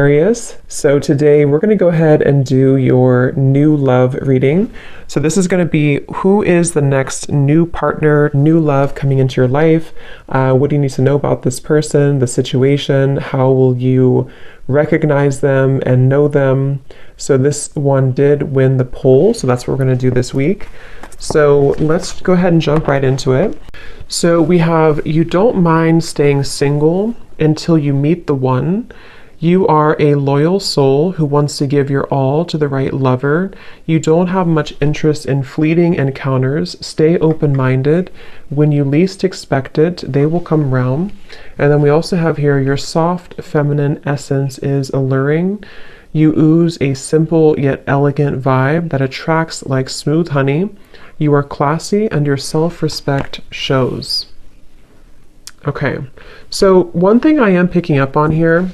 Sagittarius. So today we're going to go ahead and do your new love reading. So this is going to be who is the next new partner, new love coming into your life. What do you need to know about this person, the situation? How will you recognize them and know them? So this one did win the poll, so that's what we're going to do this week. So let's go ahead and jump right into it. So we have, you don't mind staying single until you meet the one. You are a loyal soul who wants to give your all to the right lover. You don't have much interest in fleeting encounters. Stay open-minded. When you least expect it, they will come around. And then we also have here, your soft feminine essence is alluring. You ooze a simple yet elegant vibe that attracts like smooth honey. You are classy and your self-respect shows. Okay, so one thing I am picking up on here,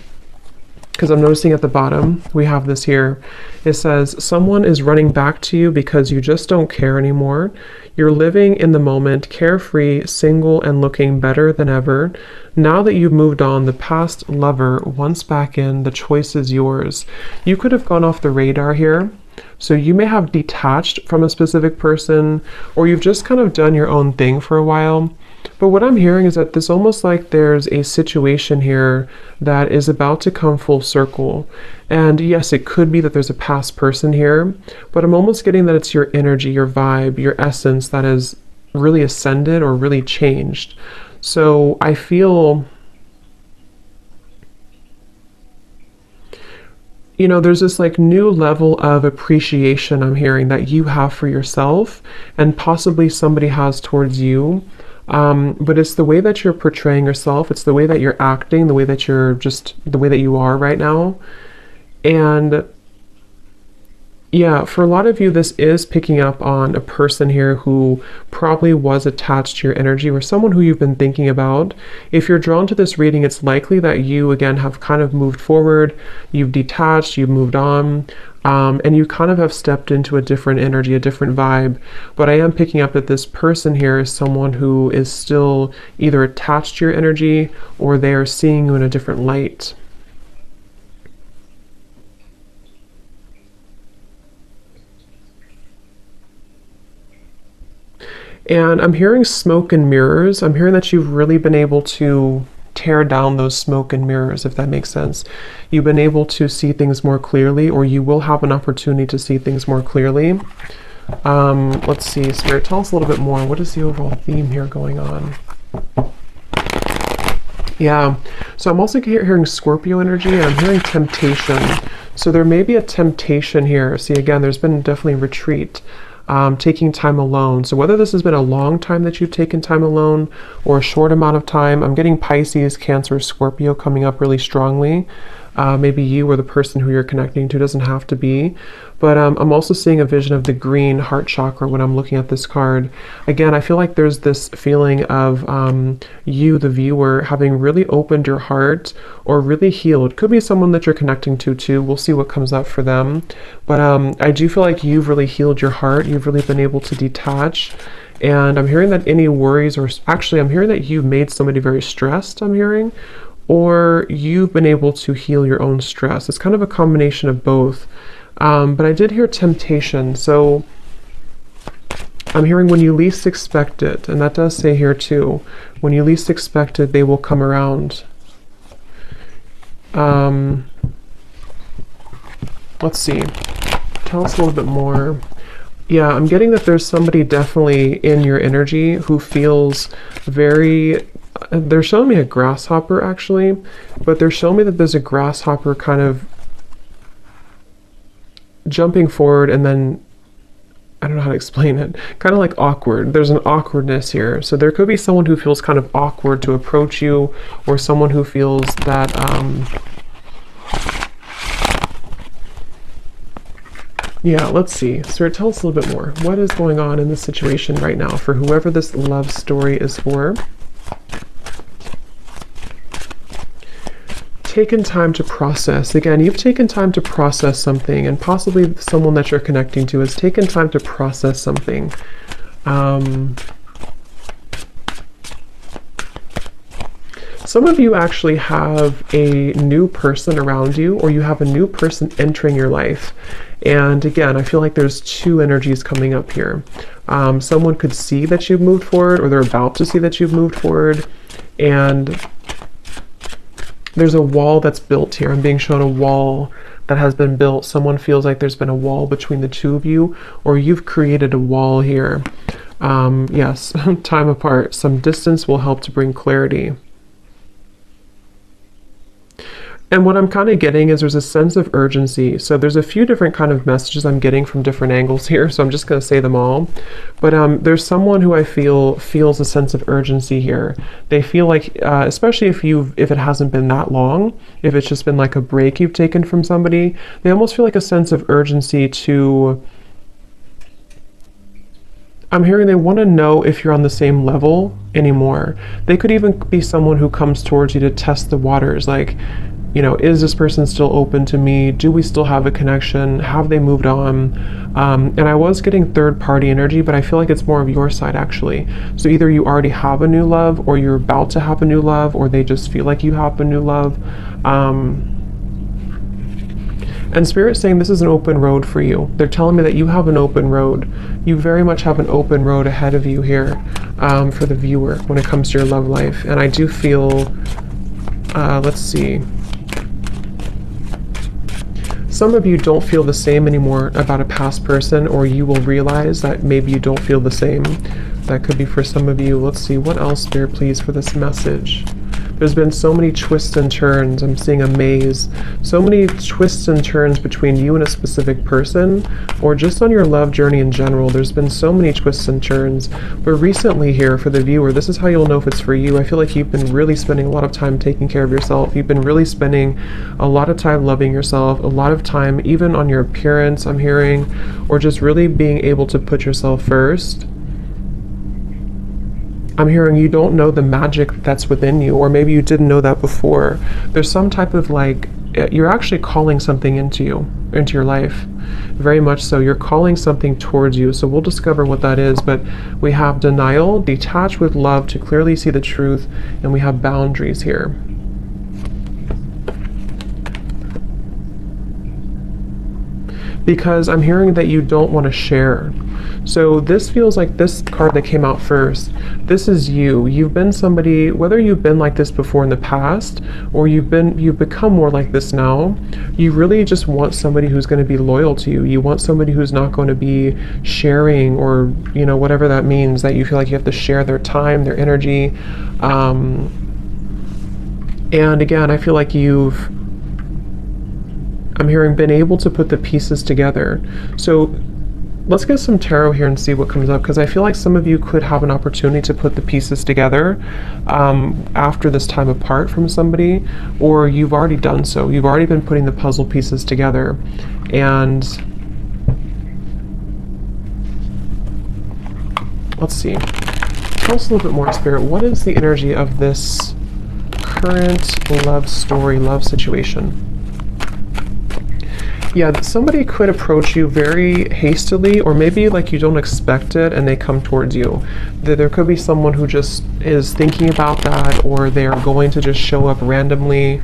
because I'm noticing at the bottom, we have this here. It says, someone is running back to you because you just don't care anymore. You're living in the moment, carefree, single, and looking better than ever. Now that you've moved on, the past lover wants back in, the choice is yours. You could have gone off the radar here. So you may have detached from a specific person, or you've just kind of done your own thing for a while. But what I'm hearing is that there's almost like there's a situation here that is about to come full circle. And yes, it could be that there's a past person here, but I'm almost getting that it's your energy, your vibe, your essence that has really ascended or really changed. So I feel, you know, there's this like new level of appreciation I'm hearing that you have for yourself and possibly somebody has towards you. But it's the way that you're portraying yourself. It's the way that you're acting, the way that you're just the way that you are right now. And yeah, for a lot of you, this is picking up on a person here who probably was attached to your energy or someone who you've been thinking about. If you're drawn to this reading, it's likely that you, again, have kind of moved forward, you've detached, you've moved on, and you kind of have stepped into a different energy, a different vibe. But I am picking up that this person here is someone who is still either attached to your energy or they are seeing you in a different light. And I'm hearing smoke and mirrors. I'm hearing that you've really been able to tear down those smoke and mirrors, if that makes sense. You've been able to see things more clearly, or you will have an opportunity to see things more clearly. Let's see, Spirit, tell us a little bit more. What is the overall theme here going on? Yeah, so I'm also hearing Scorpio energy, and I'm hearing temptation. So there may be a temptation here. See, again, there's been definitely a retreat. Taking time alone. So whether this has been a long time that you've taken time alone or a short amount of time, I'm getting Pisces, Cancer, Scorpio coming up really strongly. Maybe you or the person who you're connecting to, doesn't have to be. But I'm also seeing a vision of the green heart chakra when I'm looking at this card. Again, I feel like there's this feeling of you, the viewer, having really opened your heart or really healed. Could be someone that you're connecting to too. We'll see what comes up for them. But I do feel like you've really healed your heart. You've really been able to detach. And I'm hearing that any worries, or actually I'm hearing that you've made somebody very stressed, I'm hearing, or you've been able to heal your own stress. It's kind of a combination of both. But I did hear temptation. So I'm hearing when you least expect it. And that does say here too, when you least expect it, they will come around. Let's see. Tell us a little bit more. Yeah, I'm getting that there's somebody definitely in your energy who feels very... They're showing me a grasshopper actually, but they're showing me that there's a grasshopper kind of jumping forward and then, I don't know how to explain it, kind of like awkward. There's an awkwardness here. So there could be someone who feels kind of awkward to approach you, or someone who feels that, yeah, let's see. Spirit, tell us a little bit more. What is going on in this situation right now for whoever this love story is for? Taken time to process. Again, you've taken time to process something, and possibly someone that you're connecting to has taken time to process something. Some of you actually have a new person around you, or you have a new person entering your life. And again, I feel like there's two energies coming up here. Someone could see that you've moved forward, or they're about to see that you've moved forward. And there's a wall that's built here. I'm being shown a wall that has been built. Someone feels like there's been a wall between the two of you, or you've created a wall here. Yes, time apart. Some distance will help to bring clarity. And what I'm kind of getting is there's a sense of urgency. So there's a few different kind of messages I'm getting from different angles here. So I'm just going to say them all. But there's someone who I feel feels a sense of urgency here. They feel like, especially if it hasn't been that long, if it's just been like a break you've taken from somebody, they almost feel like a sense of urgency to, I'm hearing they want to know if you're on the same level anymore. They could even be someone who comes towards you to test the waters. Like, you know, is this person still open to me? Do we still have a connection? Have they moved on? And I was getting third party energy, but I feel like it's more of your side actually. So either you already have a new love, or you're about to have a new love, or they just feel like you have a new love. And Spirit's saying this is an open road for you. They're telling me that you have an open road. You very much have an open road ahead of you here for the viewer when it comes to your love life. And I do feel, let's see. Some of you don't feel the same anymore about a past person, or you will realize that maybe you don't feel the same. That could be for some of you. Let's see, what else, Spirit, please, for this message? There's been so many twists and turns. I'm seeing a maze. So many twists and turns between you and a specific person, or just on your love journey in general. There's been so many twists and turns. But recently here, for the viewer, this is how you'll know if it's for you. I feel like you've been really spending a lot of time taking care of yourself. You've been really spending a lot of time loving yourself, a lot of time even on your appearance, I'm hearing, or just really being able to put yourself first. I'm hearing you don't know the magic that's within you, or maybe you didn't know that before. There's some type of like, you're actually calling something into your life. Very much so. You're calling something towards you. So we'll discover what that is. But we have denial, detach with love to clearly see the truth, and we have boundaries here. Because I'm hearing that you don't want to share. So this feels like this card that came out first. This is you. You've been somebody, whether you've been like this before in the past, or you've become more like this now, you really just want somebody who's going to be loyal to you. You want somebody who's not going to be sharing, or, you know, whatever that means, that you feel like you have to share their time, their energy. And again, I feel like I'm hearing been able to put the pieces together. So let's get some tarot here and see what comes up, because I feel like some of you could have an opportunity to put the pieces together after this time apart from somebody, or you've already done so. You've already been putting the puzzle pieces together. And let's see. Tell us a little bit more, Spirit. What is the energy of this current love story, love situation? Yeah, somebody could approach you very hastily, or maybe like you don't expect it and they come towards you. There could be someone who just is thinking about that, or they are going to just show up randomly.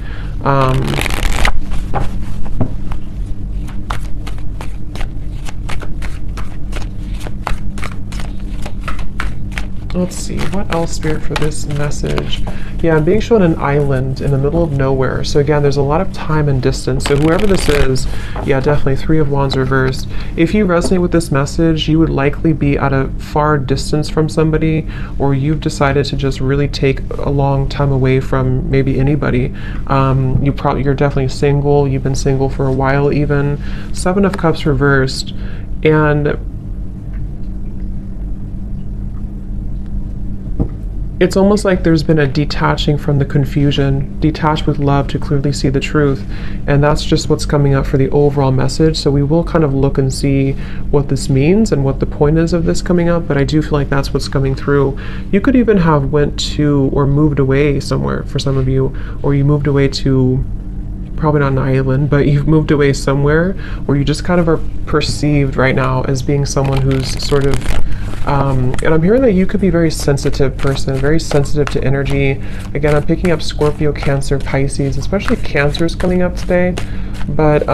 Let's see, what else, Spirit, for this message? Yeah, I'm being shown an island in the middle of nowhere. So again, there's a lot of time and distance. So whoever this is, yeah, definitely Three of Wands reversed. If you resonate with this message, you would likely be at a far distance from somebody, or you've decided to just really take a long time away from maybe anybody. You're definitely single. You've been single for a while even. Seven of Cups reversed. And it's almost like there's been a detaching from the confusion, detach with love to clearly see the truth. And that's just what's coming up for the overall message. So we will kind of look and see what this means and what the point is of this coming up, but I do feel like that's what's coming through. You could even have went to or moved away somewhere for some of you, or you moved away to, probably not an island, but you've moved away somewhere where you just kind of are perceived right now as being someone who's sort of And I'm hearing that you could be a very sensitive person, very sensitive to energy. Again, I'm picking up Scorpio, Cancer, Pisces, especially Cancer's coming up today. But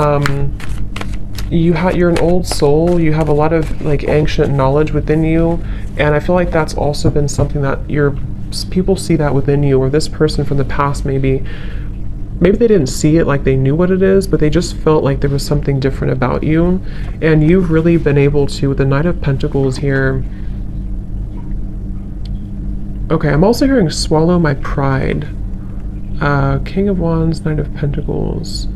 you're an old soul. You have a lot of like ancient knowledge within you, and I feel like that's also been something that people see that within you, or this person from the past maybe they didn't see it like they knew what it is, but they just felt like there was something different about you. And you've really been able to, with the Knight of Pentacles here. Okay, I'm also hearing swallow my pride. King of Wands, Knight of Pentacles.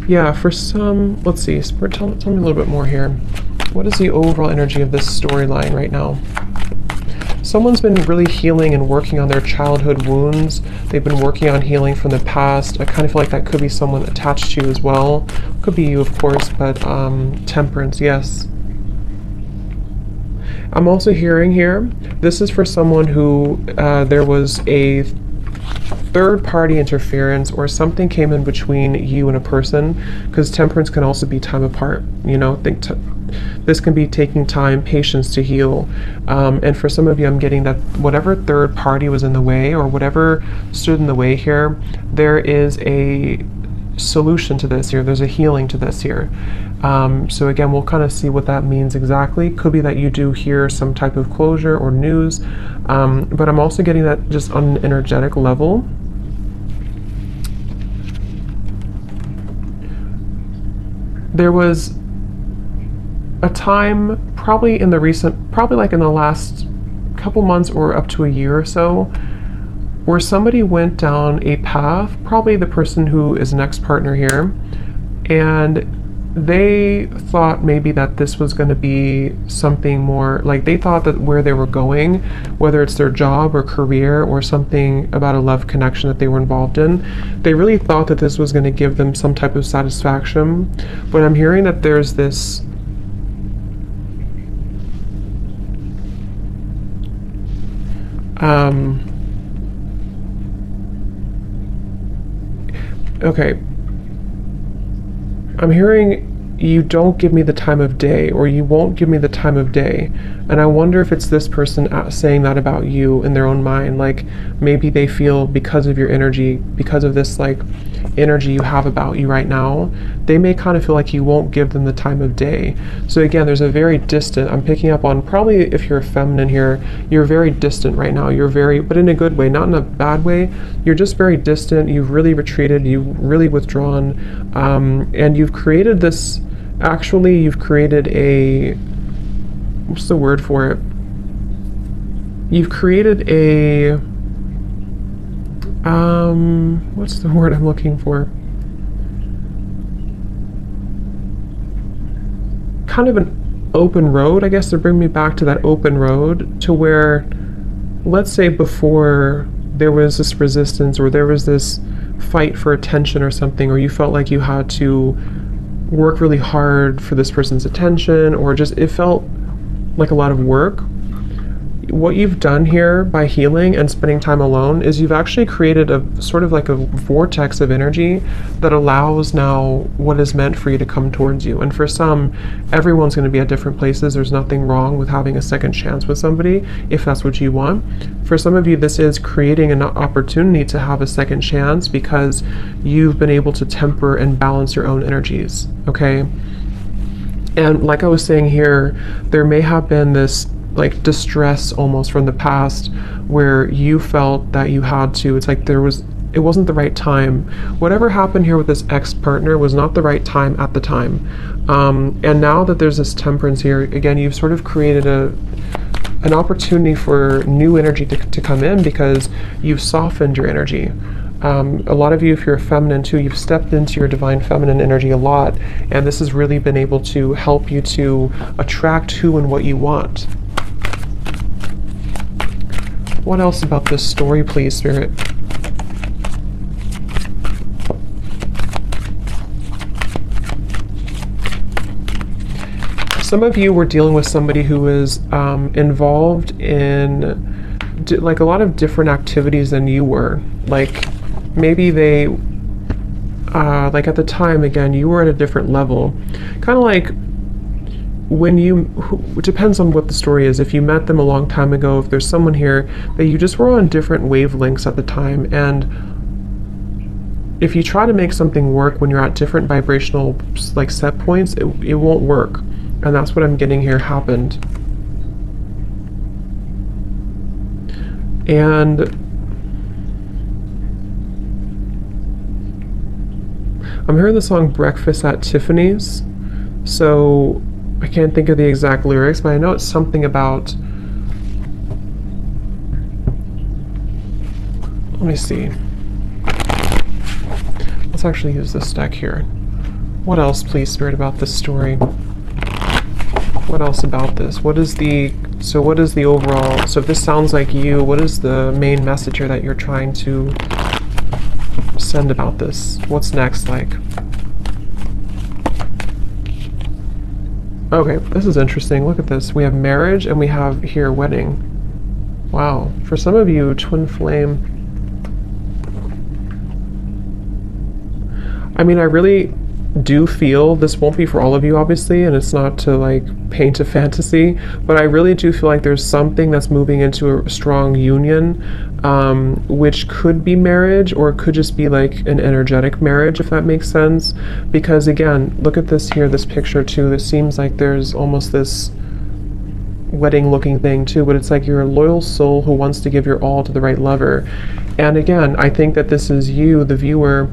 Yeah, for some, let's see, Spirit, tell me a little bit more here. What is the overall energy of this storyline right now? Someone's been really healing and working on their childhood wounds. They've been working on healing from the past. I kind of feel like that could be someone attached to you as well. Could be you, of course, but Temperance, yes. I'm also hearing here, this is for someone who there was a third-party interference, or something came in between you and a person, because Temperance can also be time apart, you know. This can be taking time, patience to heal, and for some of you, I'm getting that whatever third party was in the way, or whatever stood in the way here, there is a solution to this here. There's a healing to this here. So again, we'll kind of see what that means exactly. Could be that you do hear some type of closure or news, but I'm also getting that just on an energetic level. There was a time, probably like in the last couple months or up to a year or so, where somebody went down a path, probably the person who is next partner here, and they thought maybe that this was going to be something more, like they thought that where they were going, whether it's their job or career or something about a love connection that they were involved in, they really thought that this was going to give them some type of satisfaction. But I'm hearing that there's this okay, I'm hearing you don't give me the time of day, or you won't give me the time of day. And I wonder if it's this person saying that about you in their own mind. Like maybe they feel because of your energy, because of this like energy you have about you right now, they may kind of feel like you won't give them the time of day. So again, there's a very distant, I'm picking up on, probably if you're a feminine here, you're very distant right now. You're very, but in a good way, not in a bad way. You're just very distant. You've really retreated. You've really withdrawn. And you've created this, actually, you've created a, what's the word for it? You've created a, what's the word I'm looking for? Kind of an open road, I guess, to bring me back to that open road, to where, let's say before there was this resistance, or there was this fight for attention or something, or you felt like you had to work really hard for this person's attention, or just it felt like a lot of work. What you've done here by healing and spending time alone is you've actually created a sort of like a vortex of energy that allows now what is meant for you to come towards you. And for some, everyone's going to be at different places. There's nothing wrong with having a second chance with somebody if that's what you want. For some of you, this is creating an opportunity to have a second chance because you've been able to temper and balance your own energies, okay? And like I was saying here, there may have been this like distress almost from the past where you felt that you had to, it's like it wasn't the right time. Whatever happened here with this ex-partner was not the right time at the time. And now that there's this temperance here, again, you've sort of created an opportunity for new energy to come in because you've softened your energy. A lot of you, if you're feminine too, you've stepped into your divine feminine energy a lot, and this has really been able to help you to attract who and what you want. What else about this story, please, Spirit? Some of you were dealing with somebody who is involved in like a lot of different activities than you were. Like maybe they, like at the time, again, you were at a different level. Kind of like it depends on what the story is. If you met them a long time ago, if there's someone here that you just were on different wavelengths at the time, and if you try to make something work when you're at different vibrational like set points, it won't work. And that's what I'm getting here happened. And I'm hearing the song Breakfast at Tiffany's. So I can't think of the exact lyrics, but I know it's something about, let me see. Let's actually use this deck here. What else, please, Spirit, about this story? What else about this? What is the overall, so if this sounds like you, what is the main message here that you're trying to send about this? What's next like? Okay, this is interesting. Look at this. We have marriage and we have here wedding. Wow. For some of you, twin flame. I mean, I really do feel, this won't be for all of you obviously, and it's not to like paint a fantasy, but I really do feel like there's something that's moving into a strong union, which could be marriage, or it could just be like an energetic marriage, if that makes sense. Because again, look at this here, this picture too. This seems like there's almost this wedding looking thing too, but it's like you're a loyal soul who wants to give your all to the right lover. And again, I think that this is you, the viewer,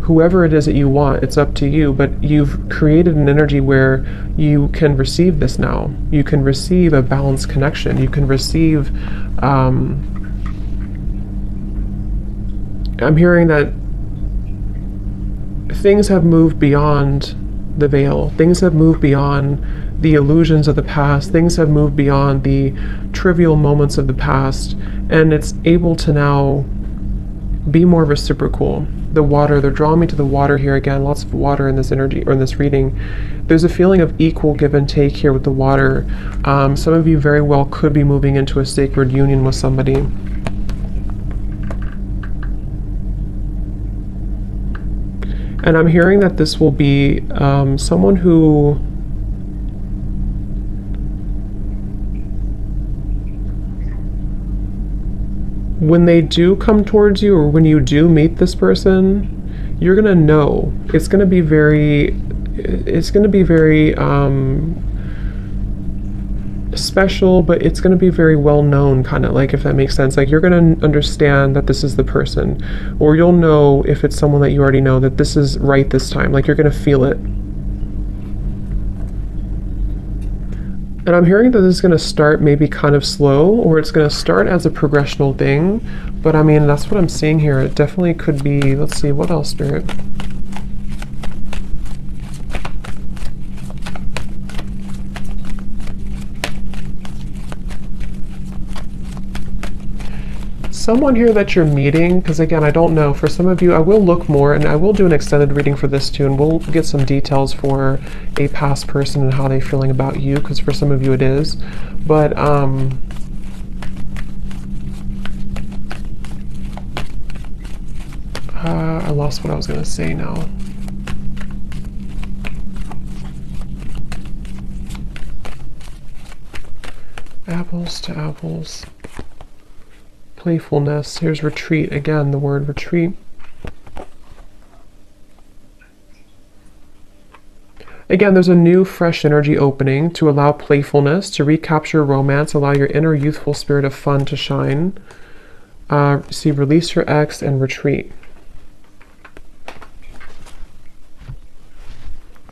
whoever it is that you want, it's up to you, but you've created an energy where you can receive this now. You can receive a balanced connection. You can receive, I'm hearing that things have moved beyond the veil. Things have moved beyond the illusions of the past. Things have moved beyond the trivial moments of the past, and it's able to now be more reciprocal. The water, they're drawing me to the water here again, lots of water in this energy, or in this reading. There's a feeling of equal give and take here with the water. Some of you very well could be moving into a sacred union with somebody. And I'm hearing that this will be someone who when they do come towards you, or when you do meet this person, you're gonna know. It's gonna be very special, but it's gonna be very well known, kind of like, if that makes sense. Like, you're gonna understand that this is the person, or you'll know if it's someone that you already know that this is right this time. Like, you're gonna feel it. And I'm hearing that this is going to start maybe kind of slow, or it's going to start as a progressional thing. But I mean, that's what I'm seeing here. It definitely could be, let's see, what else, Spirit? Someone here that you're meeting, because again, I don't know. For some of you, I will look more, and I will do an extended reading for this too, and we'll get some details for a past person and how they're feeling about you, because for some of you it is. But I lost what I was going to say now. Apples to apples. Playfulness. Here's retreat. Again, the word retreat. Again, there's a new, fresh energy opening to allow playfulness, to recapture romance, allow your inner youthful spirit of fun to shine. See, release your ex and retreat.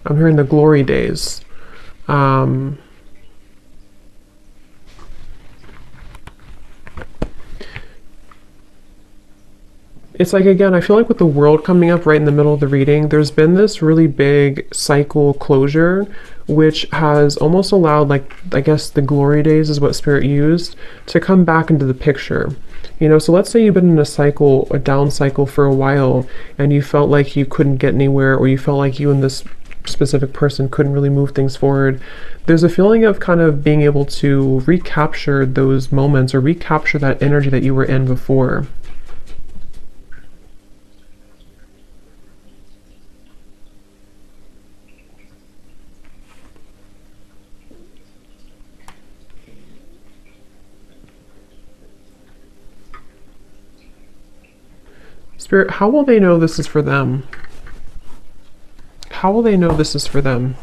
I'm hearing the glory days. It's like, again, I feel like with the world coming up right in the middle of the reading, there's been this really big cycle closure, which has almost allowed, like, I guess the glory days is what Spirit used, to come back into the picture. You know, so let's say you've been in a cycle, a down cycle for a while, and you felt like you couldn't get anywhere, or you felt like you and this specific person couldn't really move things forward. There's a feeling of kind of being able to recapture those moments, or recapture that energy that you were in before. Spirit, how will they know this is for them? How will they know this is for them?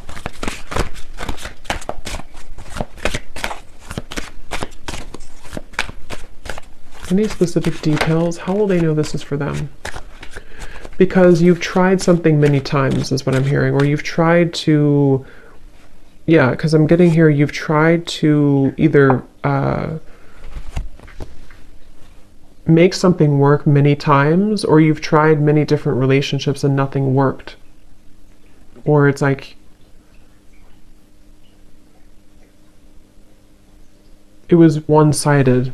Any specific details? How will they know this is for them? Because you've tried something many times is what I'm hearing, or you've tried to, yeah, because I'm getting here, you've tried to either make something work many times, or you've tried many different relationships and nothing worked. Or it's like, it was one-sided.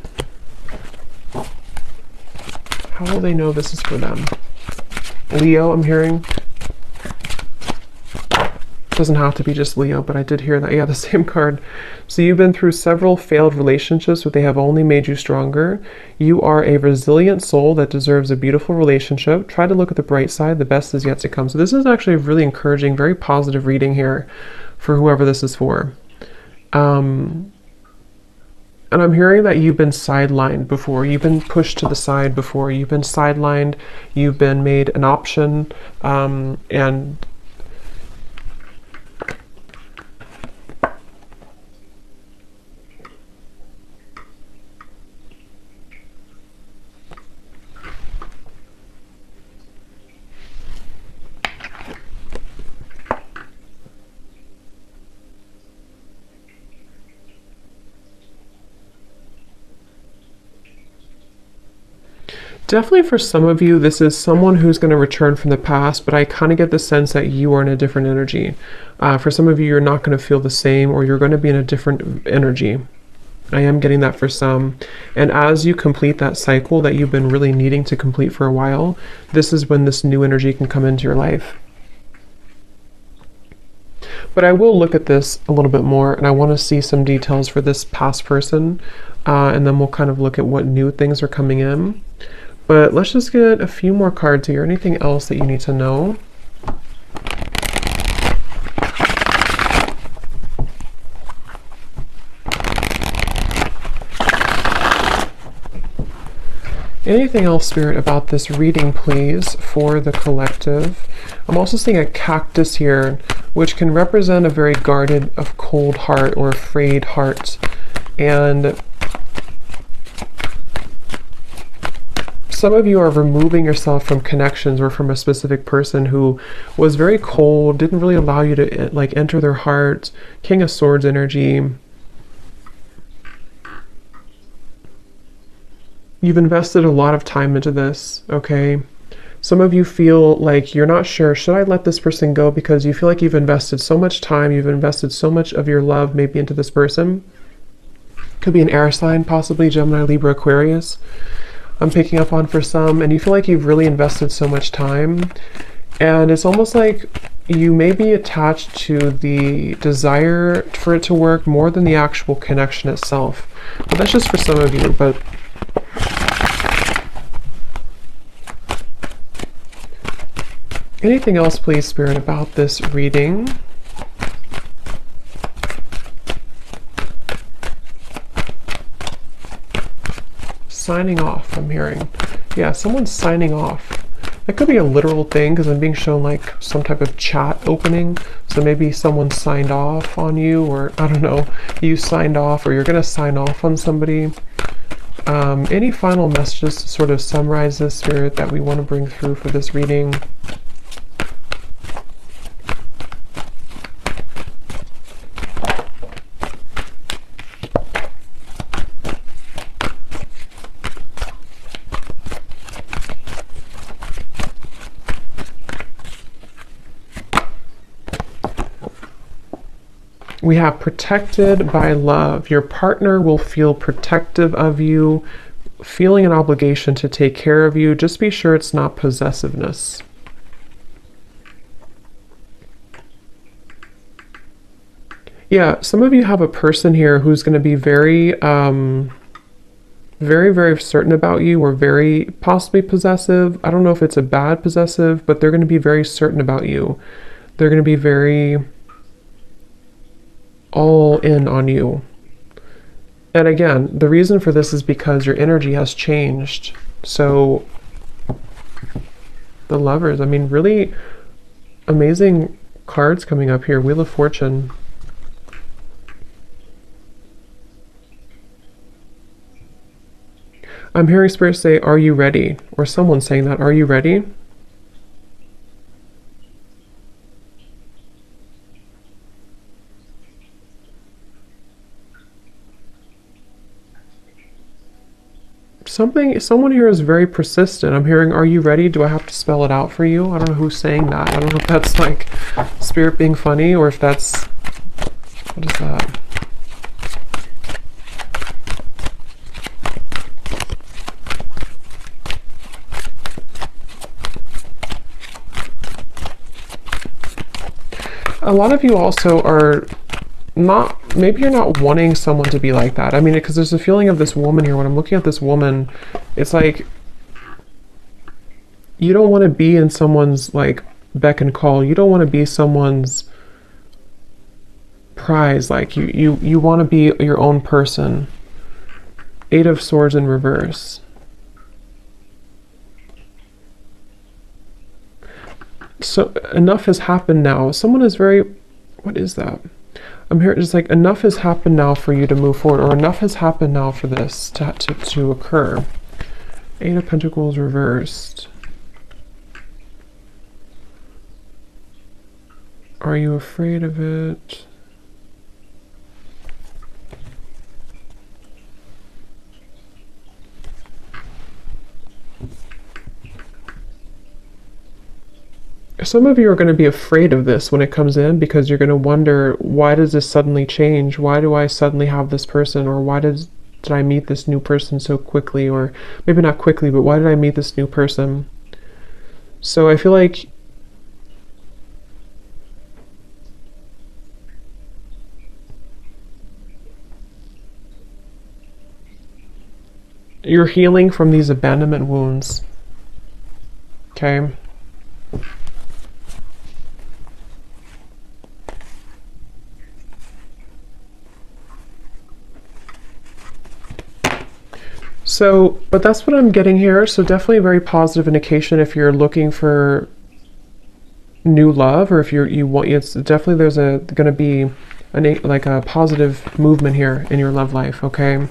How will they know this is for them? Leo, I'm hearing. Doesn't have to be just Leo, but I did hear that. Yeah, the same card. So you've been through several failed relationships, but they have only made you stronger. You are a resilient soul that deserves a beautiful relationship. Try to look at the bright side. The best is yet to come. So this is actually a really encouraging, very positive reading here for whoever this is for. And I'm hearing that you've been sidelined before. You've been pushed to the side before. You've been sidelined. You've been made an option. And definitely for some of you, this is someone who's going to return from the past, but I kind of get the sense that you are in a different energy. For some of you, you're not going to feel the same, or you're going to be in a different energy. I am getting that for some. And as you complete that cycle that you've been really needing to complete for a while, this is when this new energy can come into your life. But I will look at this a little bit more, and I want to see some details for this past person, and then we'll kind of look at what new things are coming in. But let's just get a few more cards here. Anything else that you need to know? Anything else, Spirit, about this reading, please, for the collective? I'm also seeing a cactus here, which can represent a very guarded, a cold heart or afraid heart. And some of you are removing yourself from connections or from a specific person who was very cold, didn't really allow you to like enter their heart. King of Swords energy. You've invested a lot of time into this, okay? Some of you feel like you're not sure, should I let this person go? Because you feel like you've invested so much time, you've invested so much of your love maybe into this person. Could be an air sign, possibly Gemini, Libra, Aquarius. I'm picking up on for some, and you feel like you've really invested so much time, and it's almost like you may be attached to the desire for it to work more than the actual connection itself. But that's just for some of you. But anything else, please, Spirit, about this reading? Signing off, I'm hearing. Yeah, someone's signing off. That could be a literal thing because I'm being shown like some type of chat opening. So maybe someone signed off on you, or I don't know, you signed off, or you're going to sign off on somebody. Any final messages to sort of summarize this, Spirit, that we want to bring through for this reading? We have protected by love. Your partner will feel protective of you, feeling an obligation to take care of you. Just be sure it's not possessiveness. Yeah, some of you have a person here who's going to be very, very certain about you, or very possibly possessive. I don't know if it's a bad possessive, but they're going to be very certain about you. They're going to be very all in on you. And again, the reason for this is because your energy has changed. So The Lovers. I mean, really amazing cards coming up here. Wheel of Fortune. I'm hearing Spirit say, are you ready? Or someone saying that, are you ready? Someone here is very persistent. I'm hearing, are you ready? Do I have to spell it out for you? I don't know who's saying that. I don't know if that's like Spirit being funny or if that's, what is that? A lot of you also are not, maybe you're not wanting someone to be like that. I mean, because there's a feeling of this woman here. When I'm looking at this woman, it's like you don't want to be in someone's like beck and call. You don't want to be someone's prize. Like you want to be your own person. Eight of Swords in reverse. So enough has happened now. Someone is very, what is that? I'm here, just like enough has happened now for you to move forward, or enough has happened now for this to occur. Eight of Pentacles reversed. Are you afraid of it? Some of you are going to be afraid of this when it comes in, because you're going to wonder, why does this suddenly change? Why do I suddenly have this person? Or why did I meet this new person so quickly? Or maybe not quickly, but why did I meet this new person? So I feel like you're healing from these abandonment wounds. Okay. So, but that's what I'm getting here. So definitely a very positive indication if you're looking for new love, or if you want, it's definitely there's going to be like a positive movement here in your love life. Okay.